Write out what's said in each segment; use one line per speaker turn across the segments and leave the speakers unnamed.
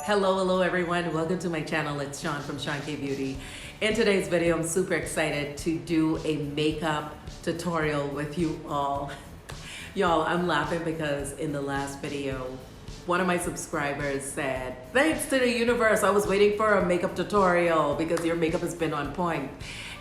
Hello everyone, welcome to my channel. It's Sean from SeanKBeauty. In today's video, I'm super excited to do a makeup tutorial with you all. Y'all, I'm laughing because in the last video, one of my subscribers said, thanks to the universe, I was waiting for a makeup tutorial because your makeup has been on point.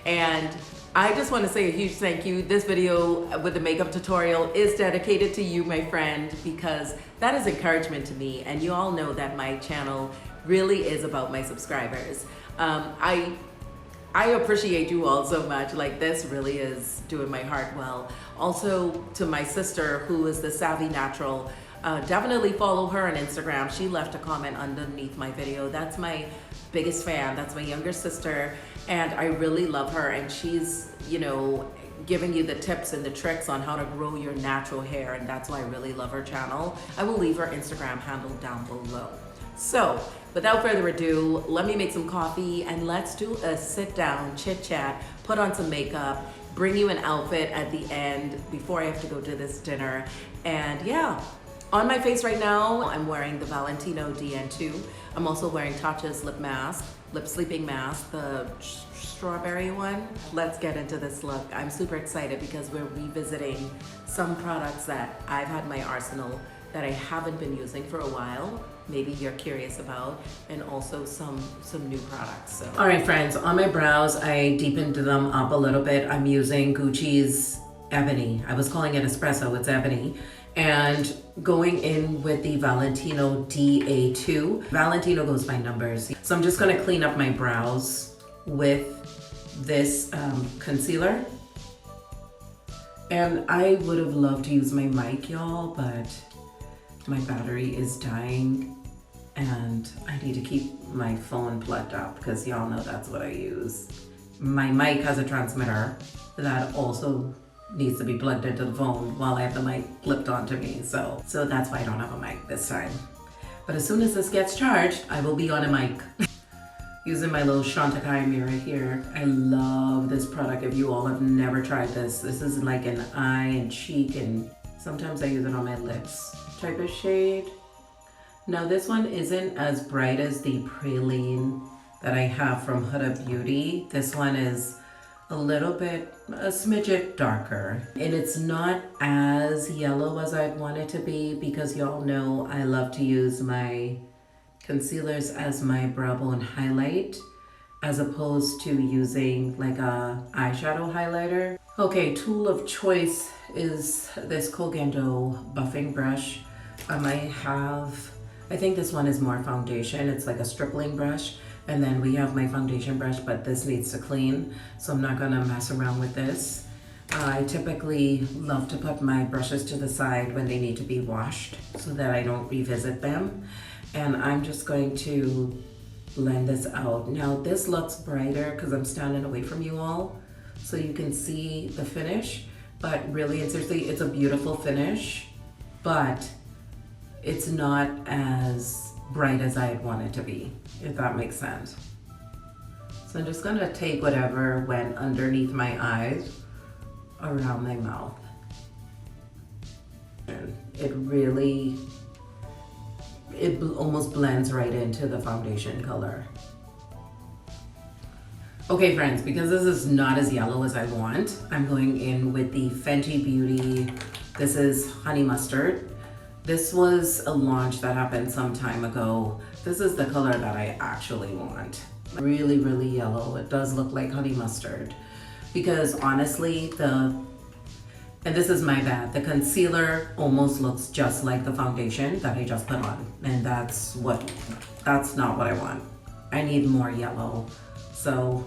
And I just want to say a huge thank you. This video with the makeup tutorial is dedicated to you, my friend, because that is encouragement to me. And you all know that my channel really is about my subscribers. I appreciate you all so much. Like, this really is doing my heart well. Also to my sister, who is the Savvy Natural, definitely follow her on Instagram. She left a comment underneath my video. That's my biggest fan. That's my younger sister. And I really love her, and she's, you know, giving you the tips and the tricks on how to grow your natural hair, and that's why I really love her channel. I will leave her Instagram handle down below. So without further ado, let me make some coffee and let's do a sit down chit chat, put on some makeup, bring you an outfit at the end before I have to go to this dinner. And yeah, on my face right now, I'm wearing the Valentino DN2. I'm also wearing Tatcha's lip sleeping mask, the strawberry one. Let's get into this look. I'm super excited because we're revisiting some products that I've had in my arsenal that I haven't been using for a while. Maybe you're curious about, and also some new products. So. All right, friends, on my brows, I deepened them up a little bit. I'm using Gucci's Ebony. I was calling it Espresso, it's Ebony. And going in with the Valentino DA2. Valentino goes by numbers. So I'm just gonna clean up my brows with this concealer. And I would have loved to use my mic, y'all, but my battery is dying and I need to keep my phone plugged up because y'all know that's what I use. My mic has a transmitter that also needs to be plugged into the phone while I have the mic clipped onto me. So that's why I don't have a mic this time. But as soon as this gets charged, I will be on a mic. Using my little Chantecaille mirror here. I love this product. If you all have never tried this, this is like an eye and cheek, and sometimes I use it on my lips type of shade. Now this one isn't as bright as the Praline that I have from Huda Beauty. This one is a little bit, a smidget darker, and it's not as yellow as I'd want it to be because y'all know I love to use my concealers as my brow bone highlight as opposed to using like a eyeshadow highlighter. Okay, tool of choice is this Kogendo buffing brush. I think this one is more foundation. It's like a stripling brush. And then we have my foundation brush, but this needs to clean, so I'm not gonna mess around with this. I typically love to put my brushes to the side when they need to be washed so that I don't revisit them. And I'm just going to blend this out. Now this looks brighter because I'm standing away from you all, so you can see the finish, but really and seriously, it's a beautiful finish, but it's not as bright as I'd want it to be, if that makes sense. So I'm just gonna take whatever went underneath my eyes around my mouth. And it almost blends right into the foundation color. Okay friends, because this is not as yellow as I want, I'm going in with the Fenty Beauty. This is Honey Mustard. This was a launch that happened some time ago. This is the color that I actually want. Really, really yellow. It does look like honey mustard. Because honestly, and this is my bad, the concealer almost looks just like the foundation that I just put on. And that's not what I want. I need more yellow. So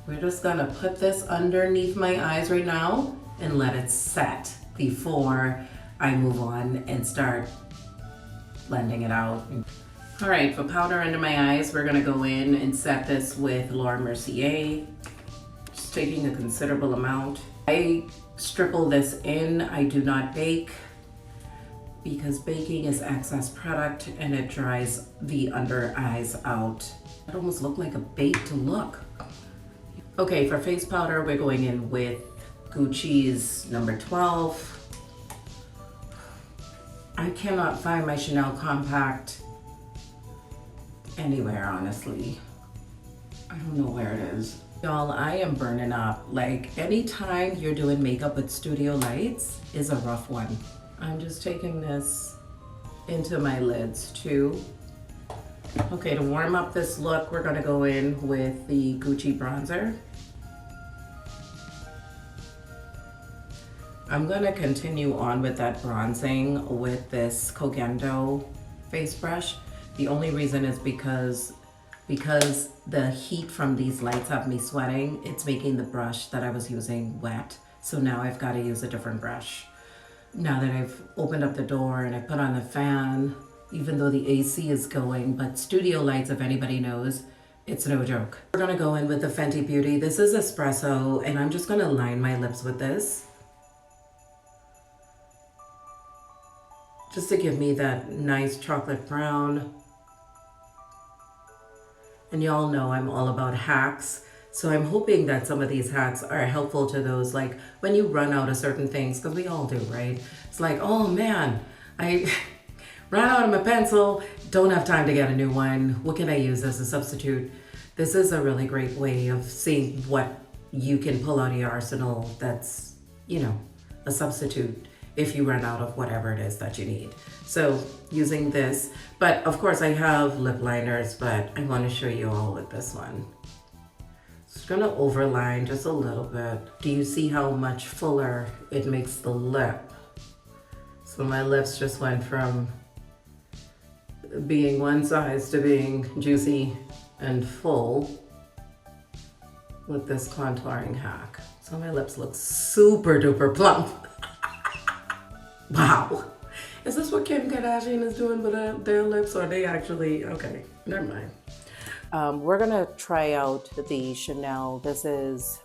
we're just gonna put this underneath my eyes right now and let it set before I move on and start blending it out. All right, for powder under my eyes, we're gonna go in and set this with Mercier. Just taking a considerable amount. I stipple this in, I do not bake. because baking is excess product and it dries the under eyes out. It almost looked like a baked look. Okay, for face powder, we're going in with Gucci's number 12. I cannot find my Chanel compact anywhere, honestly. I don't know where it is. Y'all, I am burning up. Like, anytime you're doing makeup with studio lights is a rough one. I'm just taking this into my lids too. Okay, to warm up this look, we're gonna go in with the Gucci bronzer. I'm gonna continue on with that bronzing with this Kogendo face brush. The only reason is because the heat from these lights have me sweating. It's making the brush that I was using wet. So now I've got to use a different brush. Now that I've opened up the door and I put on the fan, even though the AC is going, but studio lights, if anybody knows, it's no joke. We're gonna go in with the Fenty Beauty. This is espresso, and I'm just gonna line my lips with this, just to give me that nice chocolate brown. And y'all know I'm all about hacks. So I'm hoping that some of these hacks are helpful to those, like when you run out of certain things, because we all do, right? It's like, oh man, I ran out of my pencil, don't have time to get a new one. What can I use as a substitute? This is a really great way of seeing what you can pull out of your arsenal that's, you know, a substitute if you run out of whatever it is that you need. So using this, but of course I have lip liners, but I want to show you all with this one. Just gonna overline just a little bit. Do you see how much fuller it makes the lip? So my lips just went from being one size to being juicy and full with this contouring hack. So my lips look super duper plump. Wow. Is this what Kim Kardashian is doing with their lips? Or are they actually, okay, never mind. We're gonna try out the Chanel. This is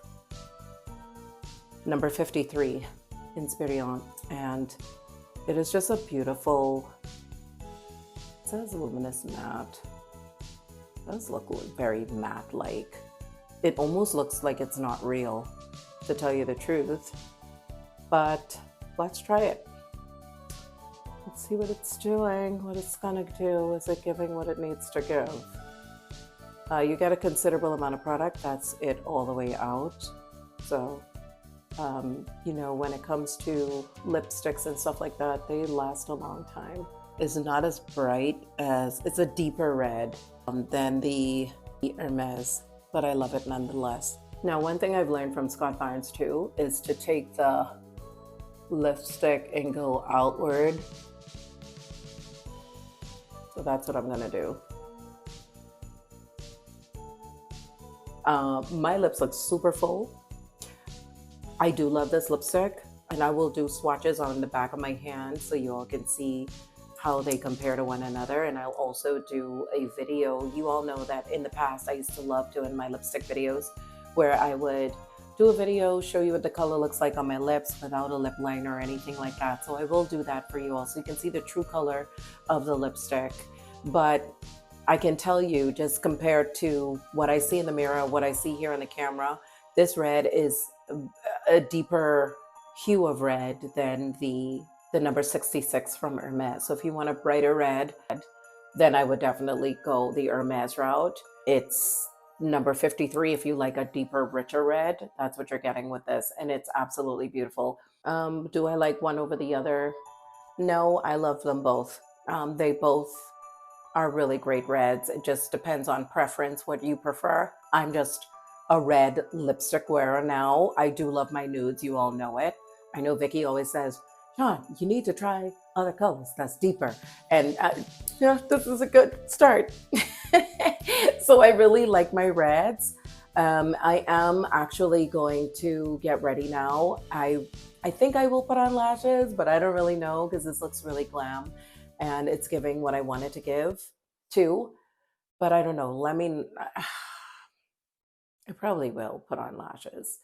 number 53, Inspirion. And it is just a beautiful, it says luminous matte. It does look very matte-like. It almost looks like it's not real, to tell you the truth. But let's try it. Let's see what it's doing, what it's gonna do. Is it giving what it needs to give? You get a considerable amount of product. That's it all the way out. So, you know, when it comes to lipsticks and stuff like that, they last a long time. It's not as bright as, it's a deeper red than the Hermes, but I love it nonetheless. Now, one thing I've learned from Scott Barnes too is to take the lipstick and go outward. So that's what I'm gonna do. My lips look super full. I do love this lipstick, and I will do swatches on the back of my hand so you all can see how they compare to one another. And I'll also do a video. You all know that in the past I used to love doing my lipstick videos where I would do a video, show you what the color looks like on my lips without a lip liner or anything like that. So I will do that for you all so you can see the true color of the lipstick. But I can tell you, just compared to what I see in the mirror, what I see here on the camera, this red is a deeper hue of red than the number 66 from Hermes. So if you want a brighter red, then I would definitely go the Hermes route. It's number 53 if you like a deeper, richer red. That's what you're getting with this, and it's absolutely beautiful. Do I like one over the other? No, I love them both. They both are really great reds. It just depends on preference, what you prefer. I'm just a red lipstick wearer now. I do love my nudes, you all know it. I know Vicky always says, Sean, you need to try other colors that's deeper. And yeah, this is a good start. So I really like my reds. I am actually going to get ready now. I think I will put on lashes, but I don't really know because this looks really glam and it's giving what I wanted to give too. But I don't know. I mean, I probably will put on lashes.